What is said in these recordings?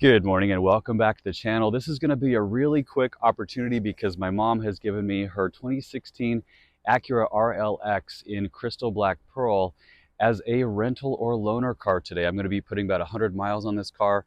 Good morning and welcome back to the channel. This is going to be a really quick opportunity because my mom has given me her 2016 Acura RLX in crystal black pearl as a rental or loaner car today. I'm going to be putting about 100 miles on this car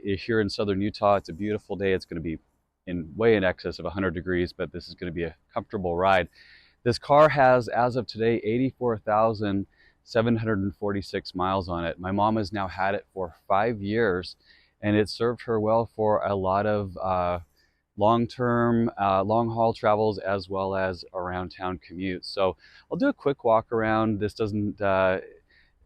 here in southern Utah. It's a beautiful day. It's going to be way in excess of 100 degrees, but this is going to be a comfortable ride. This car has, as of today, 84,746 miles on it. My mom has now had it for 5 years, and it served her well for a lot of long-term, long-haul travels as well as around town commutes. So I'll do a quick walk around. This doesn't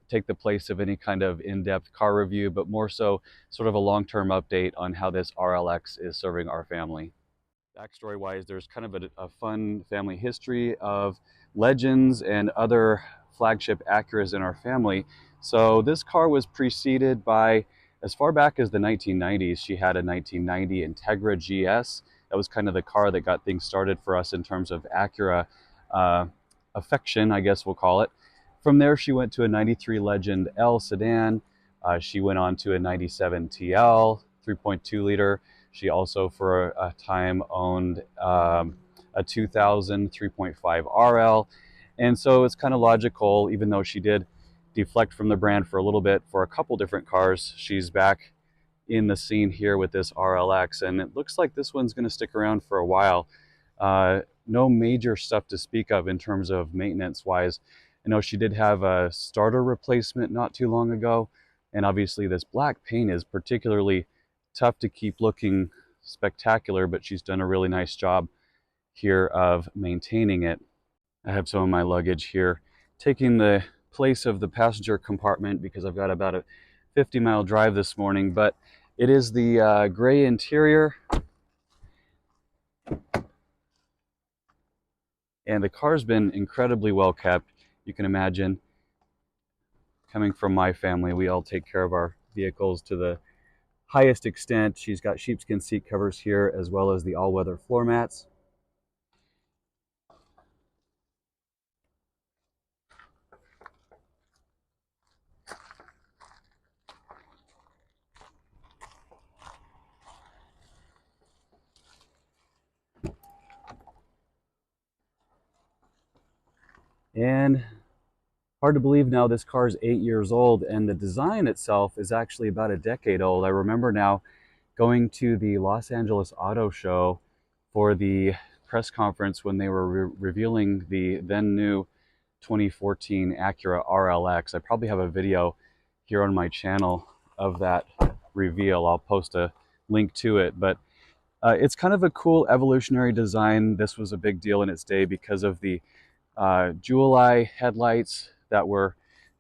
take the place of any kind of in-depth car review, but more so sort of a long-term update on how this RLX is serving our family. Backstory-wise, there's kind of a fun family history of legends and other flagship Acuras in our family. So this car was preceded by, as far back as the 1990s, she had a 1990 Integra GS. That was kind of the car that got things started for us in terms of Acura affection, I guess we'll call it. From there, she went to a 93 Legend L sedan. She went on to a 97 TL, 3.2 liter. She also, for a time, owned a 2000 3.5 RL. And so it's kind of logical, even though she did deflect from the brand for a little bit for a couple different cars, she's back in the scene here with this RLX. And it looks like this one's going to stick around for a while. No major stuff to speak of in terms of maintenance-wise. I know she did have a starter replacement not too long ago. And obviously this black paint is particularly tough to keep looking spectacular, but she's done a really nice job here of maintaining it. I have some of my luggage here, taking the place of the passenger compartment because I've got about a 50-mile drive this morning, but it is the gray interior. And the car's been incredibly well kept. You can imagine, coming from my family, we all take care of our vehicles to the highest extent. She's got sheepskin seat covers here as well as the all-weather floor mats. And hard to believe now this car is 8 years old, and the design itself is actually about a decade old. I remember now going to the Los Angeles Auto Show for the press conference when they were revealing the then new 2014 Acura RLX. I probably have a video here on my channel of that reveal. I'll post a link to it, but it's kind of a cool evolutionary design. This was a big deal in its day because of the jewel eye headlights that were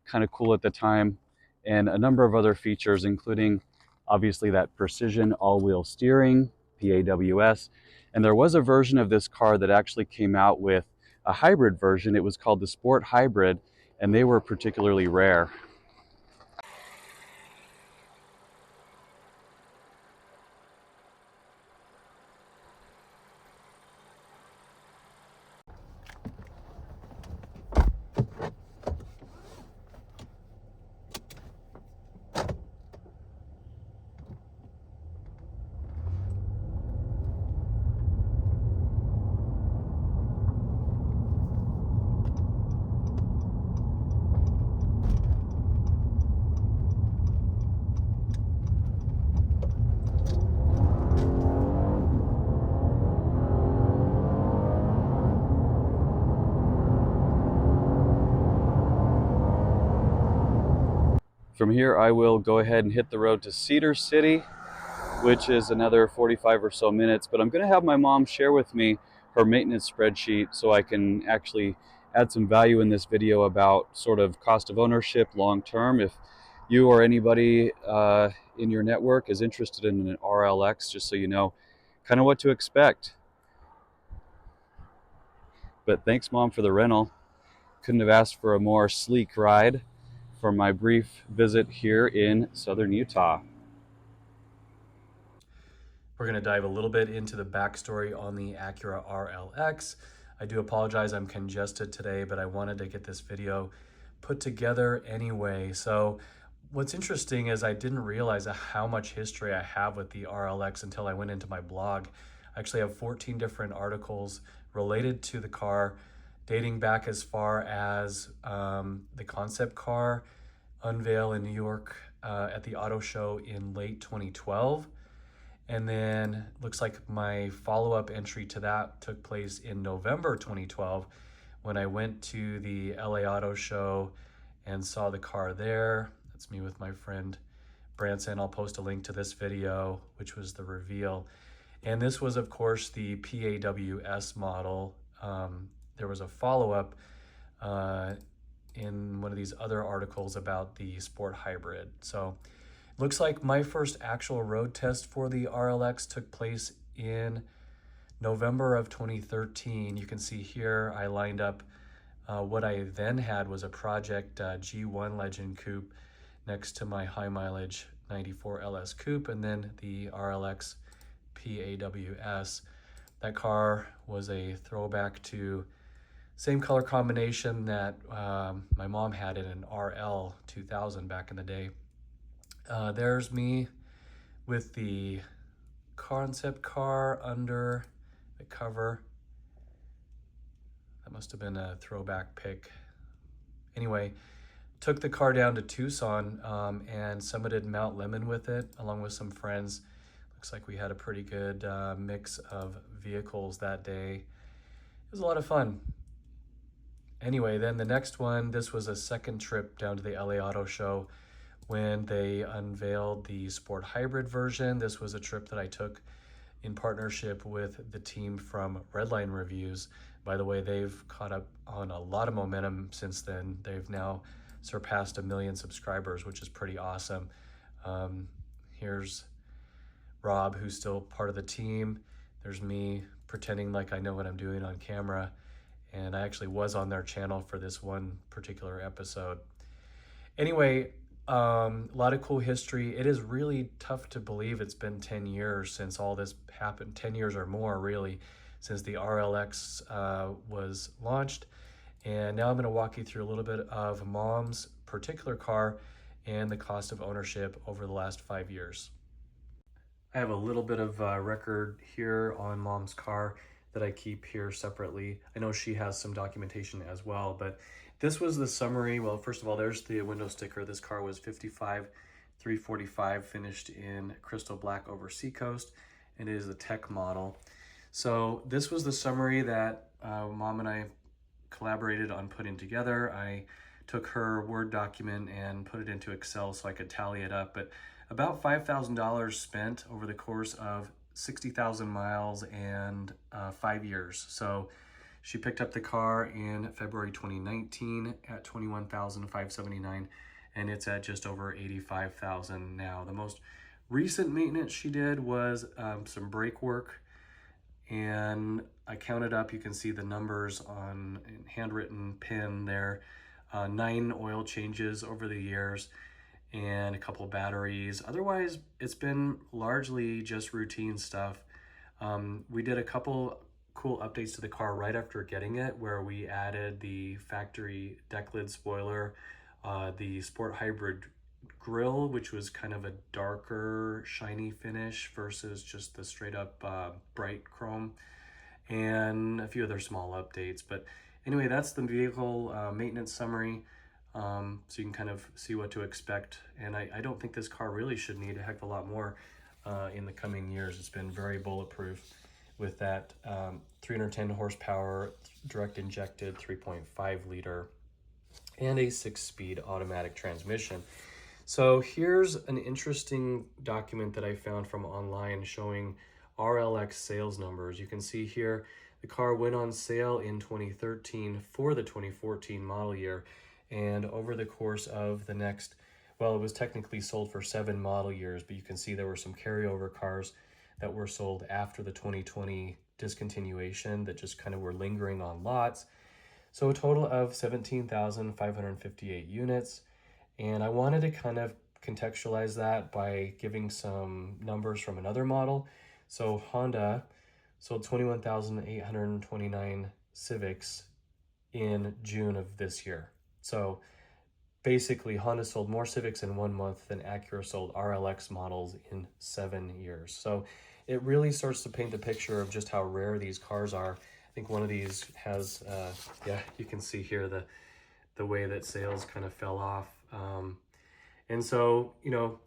kind of cool at the time, and a number of other features, including obviously that precision all-wheel steering, P-AWS. And there was a version of this car that actually came out with a hybrid version. It was called the Sport Hybrid, and they were particularly rare. From here, I will go ahead and hit the road to Cedar City, which is another 45 or so minutes. But I'm going to have my mom share with me her maintenance spreadsheet so I can actually add some value in this video about sort of cost of ownership long term. If you or anybody in your network is interested in an RLX, just so you know kind of what to expect. But thanks, Mom, for the rental. Couldn't have asked for a more sleek ride for my brief visit here in southern Utah. We're going to dive a little bit into the backstory on the Acura RLX. I do apologize, I'm congested today, but I wanted to get this video put together anyway. So What's interesting is I didn't realize how much history I have with the RLX until I went into my blog. I actually have 14 different articles related to the car, dating back as far as the concept car unveil in New York at the auto show in late 2012. And then looks like my follow-up entry to that took place in November 2012 when I went to the LA Auto Show and saw the car there. That's me with my friend Branson. I'll post a link to this video, which was the reveal. And this was, of course, the P-AWS model. There was a follow-up in one of these other articles about the Sport Hybrid. So looks like my first actual road test for the RLX took place in November of 2013. You can see here I lined up what I then had was a Project G1 Legend Coupe next to my high mileage 94 LS Coupe, and then the RLX P-AWS. That car was a throwback to same color combination that my mom had in an RL 2000 back in the day. There's me with the concept car under the cover. That must have been a throwback pic. Anyway, took the car down to Tucson and summited Mount Lemmon with it, along with some friends. Looks like we had a pretty good mix of vehicles that day. It was a lot of fun. Anyway, then the next one, this was a second trip down to the LA Auto Show when they unveiled the Sport Hybrid version. This was a trip that I took in partnership with the team from Redline Reviews. By the way, they've caught up on a lot of momentum since then. They've now surpassed 1 million subscribers, which is pretty awesome. Here's Rob, who's still part of the team. There's me pretending like I know what I'm doing on camera. And I actually was on their channel for this one particular episode. Anyway, a lot of cool history. It is really tough to believe it's been 10 years since all this happened, 10 years or more really, since the RLX was launched. And now I'm going to walk you through a little bit of Mom's particular car and the cost of ownership over the last 5 years. I have a little bit of record here on Mom's car that I keep here separately. I know she has some documentation as well, but this was the summary. Well, first of all, there's the window sticker. This car was 55,345, finished in crystal black over Seacoast, and it is the Tech model. So this was the summary that Mom and I collaborated on putting together. I took her Word document and put it into Excel so I could tally it up, but about $5,000 spent over the course of 60,000 miles and 5 years. So she picked up the car in February 2019 at $21,579, and it's at just over $85,000 now. The most recent maintenance she did was some brake work, and I counted up. You can see the numbers on handwritten pen there. 9 oil changes over the years and a couple batteries. Otherwise, it's been largely just routine stuff. We did a couple cool updates to the car right after getting it, where we added the factory deck lid spoiler, the Sport Hybrid grille, which was kind of a darker, shiny finish versus just the straight up bright chrome, and a few other small updates. But anyway, that's the vehicle maintenance summary. So you can kind of see what to expect. And I don't think this car really should need a heck of a lot more in the coming years. It's been very bulletproof with that 310 horsepower direct injected 3.5 liter and a 6-speed automatic transmission. So here's an interesting document that I found from online showing RLX sales numbers. You can see here the car went on sale in 2013 for the 2014 model year. And over the course of the next, well, it was technically sold for 7 model years, but you can see there were some carryover cars that were sold after the 2020 discontinuation that just kind of were lingering on lots. So a total of 17,558 units. And I wanted to kind of contextualize that by giving some numbers from another model. So Honda sold 21,829 Civics in June of this year. So basically Honda sold more Civics in 1 month than Acura sold RLX models in 7 years. So it really starts to paint the picture of just how rare these cars are. I think one of these has, yeah, you can see here the way that sales kind of fell off. And so, you know,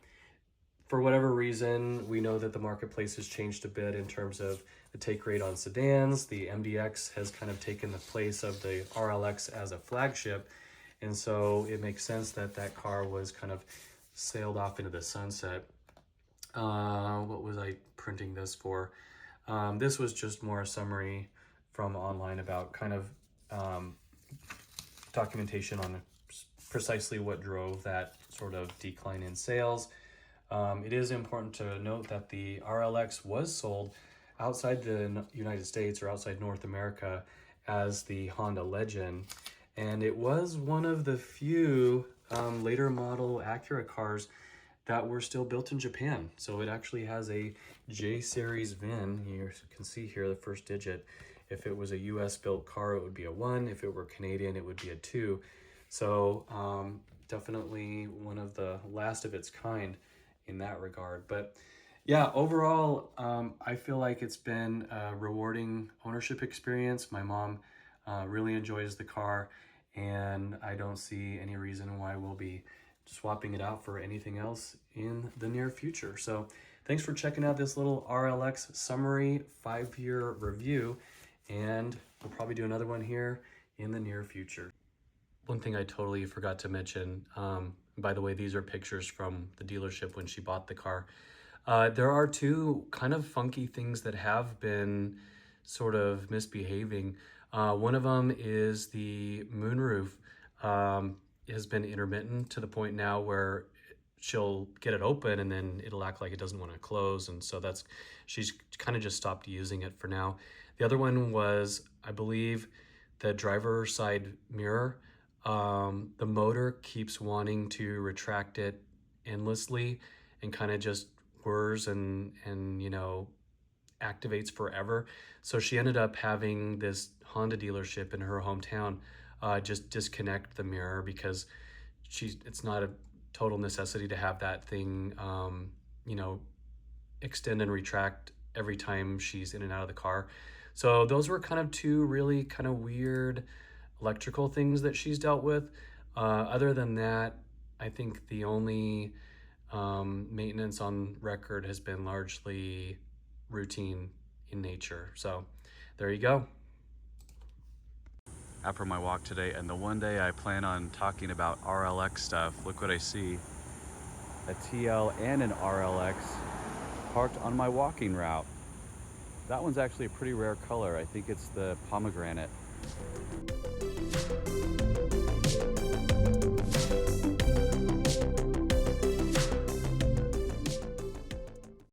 for whatever reason, we know that the marketplace has changed a bit in terms of the take rate on sedans. The MDX has kind of taken the place of the RLX as a flagship. And so it makes sense that that car was kind of sailed off into the sunset. What was I printing this for? This was just more a summary from online about kind of documentation on precisely what drove that sort of decline in sales. It is important to note that the RLX was sold outside the United States or outside North America as the Honda Legend, and it was one of the few later model Acura cars that were still built in Japan. So it actually has a J series VIN. You can see here the first digit. If it was a US built car, it would be a 1. If it were Canadian, it would be a 2. So definitely one of the last of its kind in that regard. But yeah, overall, I feel like it's been a rewarding ownership experience. My mom really enjoys the car, and I don't see any reason why we'll be swapping it out for anything else in the near future. So thanks for checking out this little RLX summary 5-year review, and we'll probably do another one here in the near future. One thing I totally forgot to mention, by the way, these are pictures from the dealership when she bought the car. There are two kind of funky things that have been sort of misbehaving. One of them is the moonroof has been intermittent to the point now where she'll get it open and then it'll act like it doesn't want to close. And so she's kind of just stopped using it for now. The other one was, I believe, the driver's side mirror. The motor keeps wanting to retract it endlessly and kind of just whirs and you know, activates forever. So she ended up having this Honda dealership in her hometown just disconnect the mirror because it's not a total necessity to have that thing you know, extend and retract every time she's in and out of the car. So those were kind of two really kind of weird electrical things that she's dealt with. Other than that, I think the only maintenance on record has been largely routine in nature. So there you go. After my walk today, and the one day I plan on talking about RLX stuff, look what I see. A TL and an RLX parked on my walking route. That one's actually a pretty rare color. I think it's the pomegranate.